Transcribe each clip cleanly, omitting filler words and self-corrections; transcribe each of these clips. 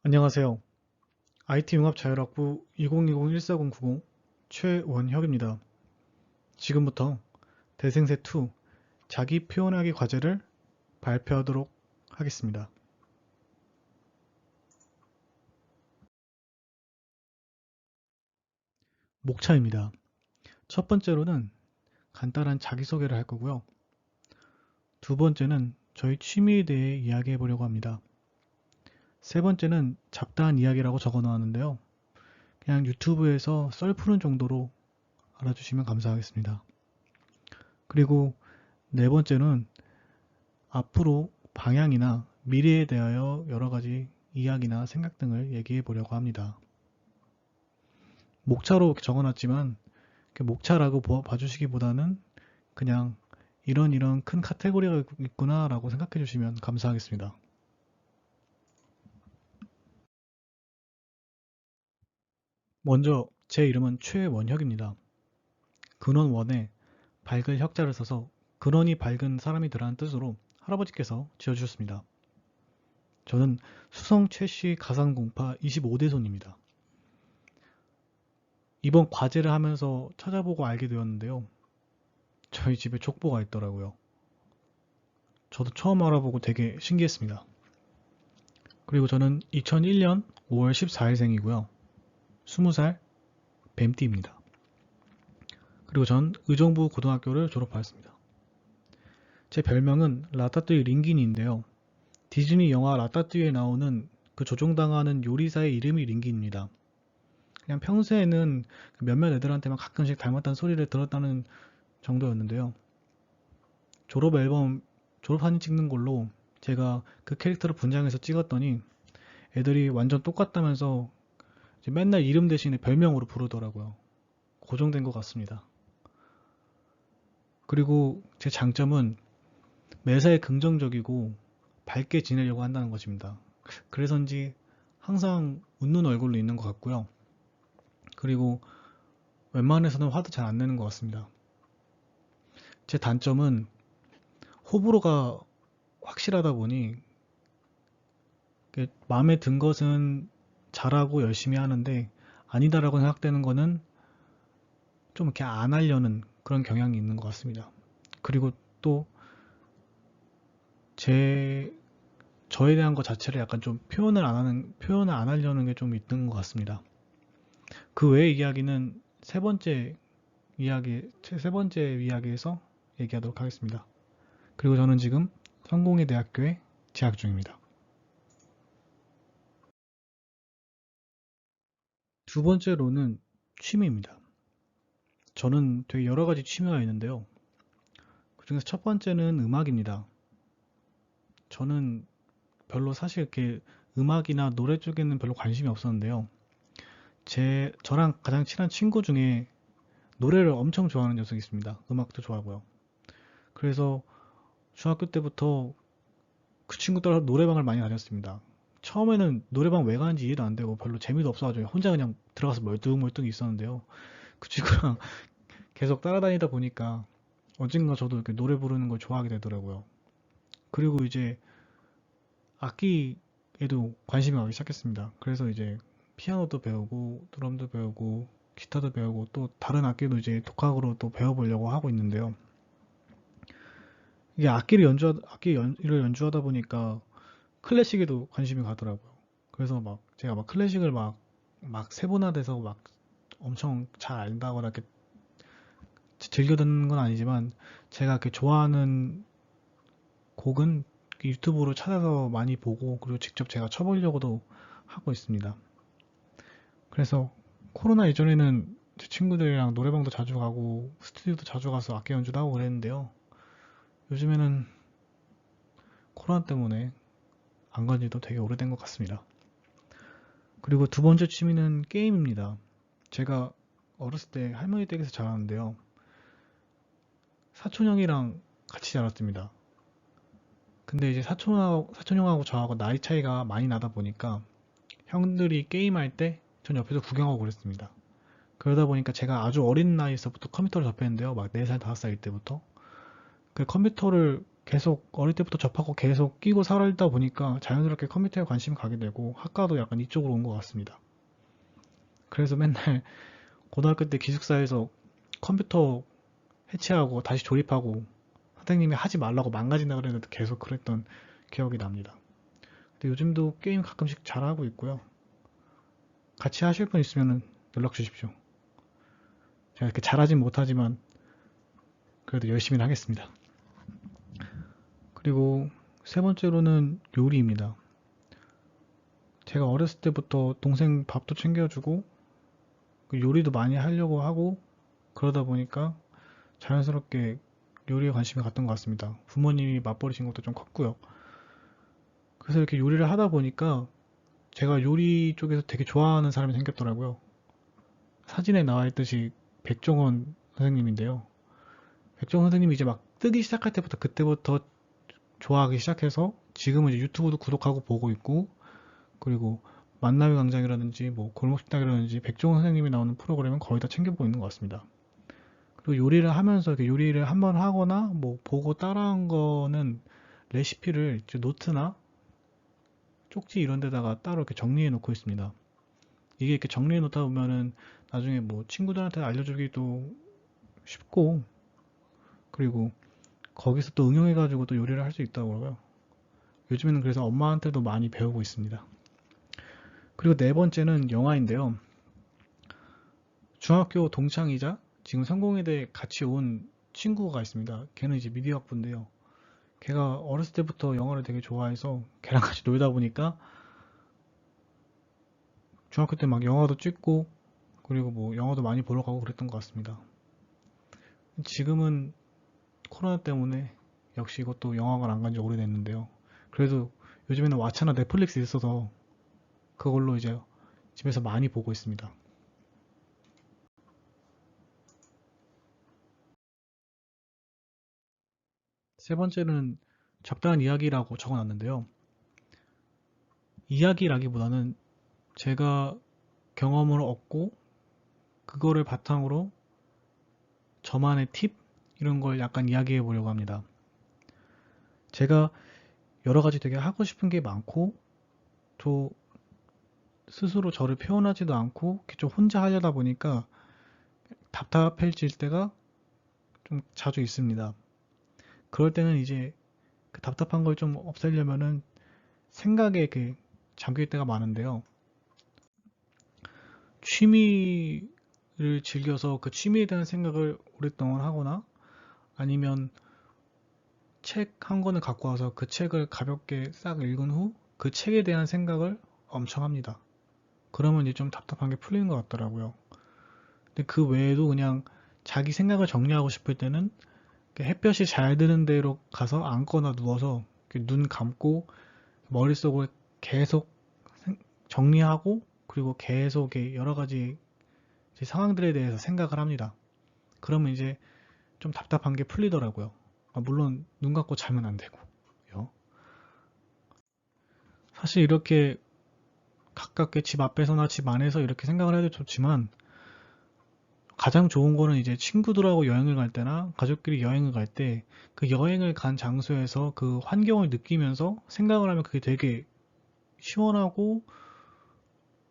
안녕하세요. IT융합자율학부 2020-14090 최원혁입니다. 지금부터 대생세2 자기 표현하기 과제를 발표하도록 하겠습니다. 목차입니다. 첫 번째로는 간단한 자기소개를 할 거고요. 두 번째는 저희 취미에 대해 이야기해 보려고 합니다. 세 번째는 잡다한 이야기라고 적어 놓았는데요. 그냥 유튜브에서 썰 푸는 정도로 알아주시면 감사하겠습니다. 그리고 네 번째는 앞으로 방향이나 미래에 대하여 여러 가지 이야기나 생각 등을 얘기해 보려고 합니다. 목차로 적어놨지만 목차라고 봐주시기보다는 그냥 이런 큰 카테고리가 있구나 라고 생각해 주시면 감사하겠습니다. 먼저 제 이름은 최원혁입니다. 근원원에 밝을 혁자를 써서 근원이 밝은 사람이더라는 뜻으로 할아버지께서 지어주셨습니다. 저는 수성 최씨 가상공파 25대 손입니다. 이번 과제를 하면서 찾아보고 알게 되었는데요. 저희 집에 족보가 있더라고요. 저도 처음 알아보고 되게 신기했습니다. 그리고 저는 2001년 5월 14일생이고요. 20살 뱀띠입니다. 그리고 전 의정부 고등학교를 졸업하였습니다. 제 별명은 라따뚜이 링긴인데요. 디즈니 영화 라따뚜이에 나오는 그 조종당하는 요리사의 이름이 링긴입니다. 그냥 평소에는 몇몇 애들한테만 가끔씩 닮았다는 소리를 들었다는 정도였는데요. 졸업 앨범, 졸업사진 찍는 걸로 제가 그 캐릭터를 분장해서 찍었더니 애들이 완전 똑같다면서 이제 맨날 이름 대신에 별명으로 부르더라고요. 고정된 것 같습니다. 그리고 제 장점은 매사에 긍정적이고 밝게 지내려고 한다는 것입니다. 그래서인지 항상 웃는 얼굴로 있는 것 같고요. 그리고 웬만해서는 화도 잘 안 내는 것 같습니다. 제 단점은 호불호가 확실하다 보니 마음에 든 것은 잘하고 열심히 하는데 아니다라고 생각되는 거는 좀 이렇게 안 하려는 그런 경향이 있는 것 같습니다. 그리고 또 저에 대한 것 자체를 약간 좀 표현을 안 하려는 게 좀 있는 것 같습니다. 그 외의 이야기는 세 번째 이야기에서 얘기하도록 하겠습니다. 그리고 저는 지금 성공회 대학교에 재학 중입니다. 두 번째로는 취미입니다. 저는 되게 여러 가지 취미가 있는데요. 그중에서 첫 번째는 음악입니다. 저는 별로 사실 이렇게 음악이나 노래 쪽에는 별로 관심이 없었는데요. 저랑 가장 친한 친구 중에 노래를 엄청 좋아하는 녀석이 있습니다. 음악도 좋아하고요. 그래서 중학교 때부터 그 친구 따라 노래방을 많이 다녔습니다. 처음에는 노래방 왜 가는지 이해도 안 되고 별로 재미도 없어가지고 혼자 그냥 들어가서 멀뚱멀뚱 있었는데요. 그 친구랑 계속 따라다니다 보니까 언젠가 저도 이렇게 노래 부르는 걸 좋아하게 되더라고요. 그리고 이제 악기에도 관심이 가기 시작했습니다. 그래서 이제 피아노도 배우고 드럼도 배우고 기타도 배우고 또 다른 악기도 이제 독학으로 또 배워보려고 하고 있는데요. 이게 악기를 연주하다 보니까 클래식에도 관심이 가더라고요. 그래서 막 제가 막 클래식을 막 세분화돼서 막 엄청 잘 안다거나 이렇게 즐겨 듣는 건 아니지만 제가 이렇게 좋아하는 곡은 유튜브로 찾아서 많이 보고 그리고 직접 제가 쳐보려고도 하고 있습니다. 그래서 코로나 이전에는 제 친구들이랑 노래방도 자주 가고 스튜디오도 자주 가서 악기 연주도 하고 그랬는데요. 요즘에는 코로나 때문에 안 간 지도 되게 오래된 것 같습니다. 그리고 두 번째 취미는 게임입니다. 제가 어렸을 때 할머니 댁에서 자랐는데요. 사촌 형이랑 같이 자랐습니다. 근데 이제 사촌 형하고 저하고 나이 차이가 많이 나다 보니까 형들이 게임할 때 전 옆에서 구경하고 그랬습니다. 그러다 보니까 제가 아주 어린 나이에서부터 컴퓨터를 접했는데요. 막 4살, 5살 때부터. 그 컴퓨터를 계속 어릴 때부터 접하고 계속 끼고 살다 보니까 자연스럽게 컴퓨터에 관심이 가게 되고 학과도 약간 이쪽으로 온 것 같습니다. 그래서 맨날 고등학교 때 기숙사에서 컴퓨터 해체하고 다시 조립하고 선생님이 하지 말라고 망가진다 그랬는데 계속 그랬던 기억이 납니다. 근데 요즘도 게임 가끔씩 잘하고 있고요. 같이 하실 분 있으면 연락 주십시오. 제가 이렇게 잘하진 못하지만 그래도 열심히 하겠습니다. 그리고 세 번째로는 요리입니다. 제가 어렸을 때부터 동생 밥도 챙겨주고 요리도 많이 하려고 하고 그러다 보니까 자연스럽게 요리에 관심이 갔던 것 같습니다. 부모님이 맞벌이신 것도 좀 컸고요. 그래서 이렇게 요리를 하다 보니까 제가 요리 쪽에서 되게 좋아하는 사람이 생겼더라고요. 사진에 나와 있듯이 백종원 선생님인데요. 백종원 선생님이 이제 막 뜨기 시작할 때부터 그때부터 좋아하기 시작해서 지금은 이제 유튜브도 구독하고 보고 있고 그리고 만남의 광장이라든지 뭐 골목식당이라든지 백종원 선생님이 나오는 프로그램은 거의 다 챙겨보고 있는 것 같습니다. 그리고 요리를 하면서 이렇게 요리를 한번 하거나 뭐 보고 따라한 거는 레시피를 노트나 쪽지 이런 데다가 따로 이렇게 정리해 놓고 있습니다. 이게 이렇게 정리해 놓다 보면은 나중에 뭐 친구들한테 알려주기도 쉽고 그리고 거기서 또 응용해 가지고 또 요리를 할 수 있다고 그러고요. 요즘에는 그래서 엄마한테도 많이 배우고 있습니다. 그리고 네 번째는 영화인데요. 중학교 동창이자 지금 성공회대 같이 온 친구가 있습니다. 걔는 이제 미디어학부인데요. 걔가 어렸을 때부터 영화를 되게 좋아해서 걔랑 같이 놀다 보니까 중학교 때 막 영화도 찍고 그리고 뭐 영화도 많이 보러 가고 그랬던 것 같습니다. 지금은 코로나 때문에 역시 이것도 영화관 안 간지 오래됐는데요. 그래도 요즘에는 왓챠나 넷플릭스 있어서 그걸로 이제 집에서 많이 보고 있습니다. 세 번째는 적당한 이야기라고 적어놨는데요. 이야기라기보다는 제가 경험을 얻고 그거를 바탕으로 저만의 팁 이런 걸 약간 이야기해 보려고 합니다. 제가 여러 가지 되게 하고 싶은 게 많고 또 스스로 저를 표현하지도 않고 좀 혼자 하려다 보니까 답답해질 때가 좀 자주 있습니다. 그럴 때는 이제 그 답답한 걸 좀 없애려면은 생각에 이렇게 잠길 때가 많은데요. 취미를 즐겨서 그 취미에 대한 생각을 오랫동안 하거나 아니면 책 한 권을 갖고 와서 그 책을 가볍게 싹 읽은 후 그 책에 대한 생각을 엄청 합니다. 그러면 이제 좀 답답한 게 풀리는 것 같더라고요. 근데 그 외에도 그냥 자기 생각을 정리하고 싶을 때는 햇볕이 잘 드는 데로 가서 앉거나 누워서 눈 감고 머릿속을 계속 정리하고 그리고 계속 여러 가지 상황들에 대해서 생각을 합니다. 그러면 이제 좀 답답한 게 풀리더라고요. 물론 눈 감고 자면 안 되고요. 사실 이렇게 가깝게 집 앞에서나 집 안에서 이렇게 생각을 해도 좋지만 가장 좋은 거는 이제 친구들하고 여행을 갈 때나 가족끼리 여행을 갈 때 그 여행을 간 장소에서 그 환경을 느끼면서 생각을 하면 그게 되게 시원하고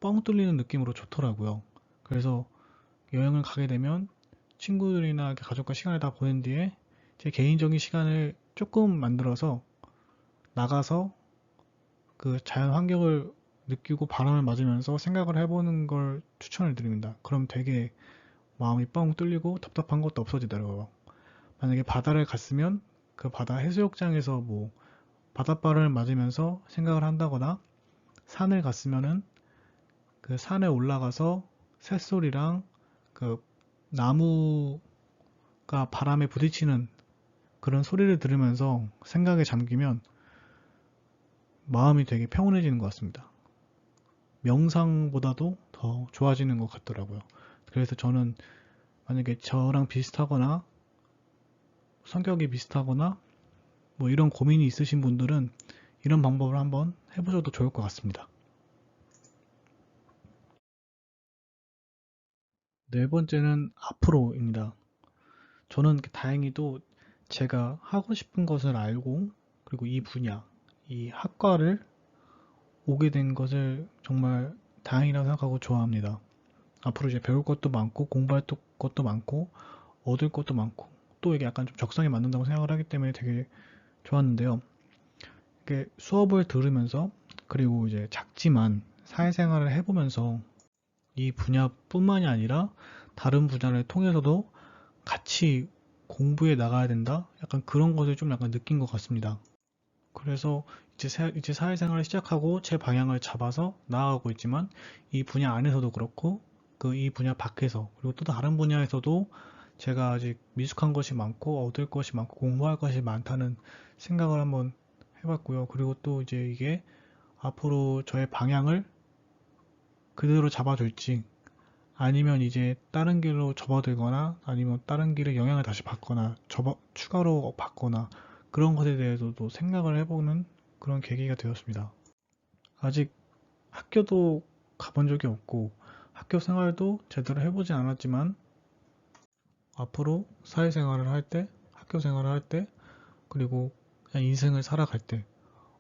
뻥 뚫리는 느낌으로 좋더라고요. 그래서 여행을 가게 되면 친구들이나 가족과 시간을 다 보낸 뒤에 제 개인적인 시간을 조금 만들어서 나가서 그 자연 환경을 느끼고 바람을 맞으면서 생각을 해보는 걸 추천을 드립니다. 그럼 되게 마음이 뻥 뚫리고 답답한 것도 없어지더라고요. 만약에 바다를 갔으면 그 바다 해수욕장에서 뭐 바닷바람을 맞으면서 생각을 한다거나 산을 갔으면은 그 산에 올라가서 새소리랑 그 나무가 바람에 부딪히는 그런 소리를 들으면서 생각에 잠기면 마음이 되게 평온해지는 것 같습니다. 명상보다도 더 좋아지는 것 같더라고요. 그래서 저는 만약에 저랑 비슷하거나 성격이 비슷하거나 뭐 이런 고민이 있으신 분들은 이런 방법을 한번 해보셔도 좋을 것 같습니다. 네 번째는 앞으로입니다. 저는 다행히도 제가 하고 싶은 것을 알고 그리고 이 분야, 이 학과를 오게 된 것을 정말 다행이라고 생각하고 좋아합니다. 앞으로 이제 배울 것도 많고 공부할 것도 많고 얻을 것도 많고 또 이게 약간 좀 적성에 맞는다고 생각을 하기 때문에 되게 좋았는데요. 이게 수업을 들으면서 그리고 이제 작지만 사회생활을 해보면서 이 분야뿐만이 아니라 다른 분야를 통해서도 같이 공부해 나가야 된다? 약간 그런 것을 좀 약간 느낀 것 같습니다. 그래서 이제 사회생활을 시작하고 제 방향을 잡아서 나아가고 있지만 이 분야 안에서도 그렇고 그 이 분야 밖에서 그리고 또 다른 분야에서도 제가 아직 미숙한 것이 많고 얻을 것이 많고 공부할 것이 많다는 생각을 한번 해봤고요. 그리고 또 이제 이게 앞으로 저의 방향을 그대로 잡아줄지 아니면 이제 다른 길로 접어들거나 아니면 다른 길에 영향을 다시 받거나 추가로 받거나 그런 것에 대해서도 생각을 해보는 그런 계기가 되었습니다. 아직 학교도 가본 적이 없고 학교 생활도 제대로 해보지 않았지만 앞으로 사회생활을 할 때, 학교 생활을 할 때, 그리고 그냥 인생을 살아갈 때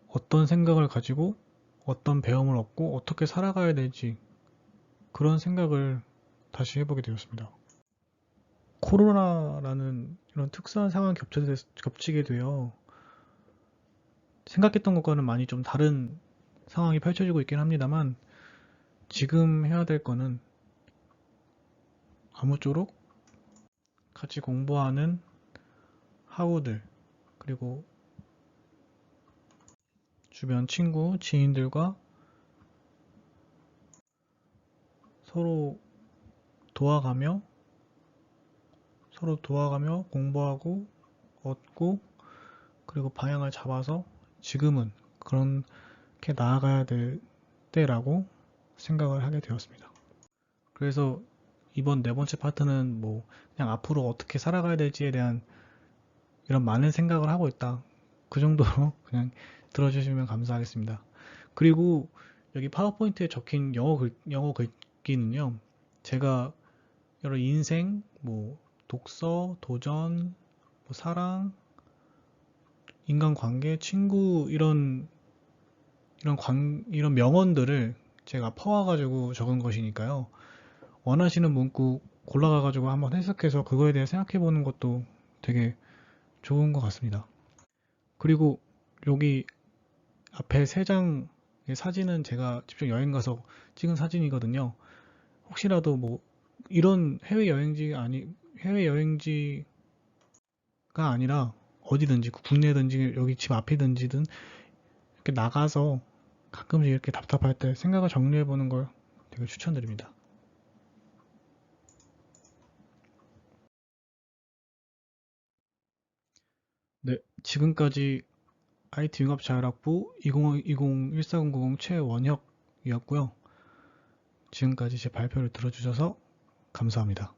어떤 생각을 가지고 어떤 배움을 얻고 어떻게 살아가야 될지 그런 생각을 다시 해보게 되었습니다. 코로나라는 이런 특수한 상황이 겹치게 되어 생각했던 것과는 많이 좀 다른 상황이 펼쳐지고 있긴 합니다만 지금 해야 될 거는 아무쪼록 같이 공부하는 학우들 그리고 주변 친구, 지인들과 서로 도와가며 공부하고 얻고 그리고 방향을 잡아서 지금은 그렇게 나아가야 될 때라고 생각을 하게 되었습니다. 그래서 이번 네 번째 파트는 뭐 그냥 앞으로 어떻게 살아가야 될지에 대한 이런 많은 생각을 하고 있다. 그 정도로 그냥 들어주시면 감사하겠습니다. 그리고 여기 파워포인트에 적힌 영어 글귀는요. 제가 여러 인생, 뭐 독서, 도전, 뭐 사랑, 인간관계, 친구 이런 명언들을 제가 퍼와가지고 적은 것이니까요. 원하시는 문구 골라가가지고 한번 해석해서 그거에 대해 생각해보는 것도 되게 좋은 것 같습니다. 그리고 여기 앞에 세 장의 사진은 제가 직접 여행 가서 찍은 사진이거든요. 혹시라도 뭐 이런 해외여행지가 아니라 어디든지 국내든지 여기 집 앞이든지든 이렇게 나가서 가끔씩 이렇게 답답할 때 생각을 정리해보는 걸 되게 추천드립니다. 네, 지금까지 IT 융합자율학부 2020-1490 최원혁이었고요. 지금까지 제 발표를 들어주셔서 감사합니다.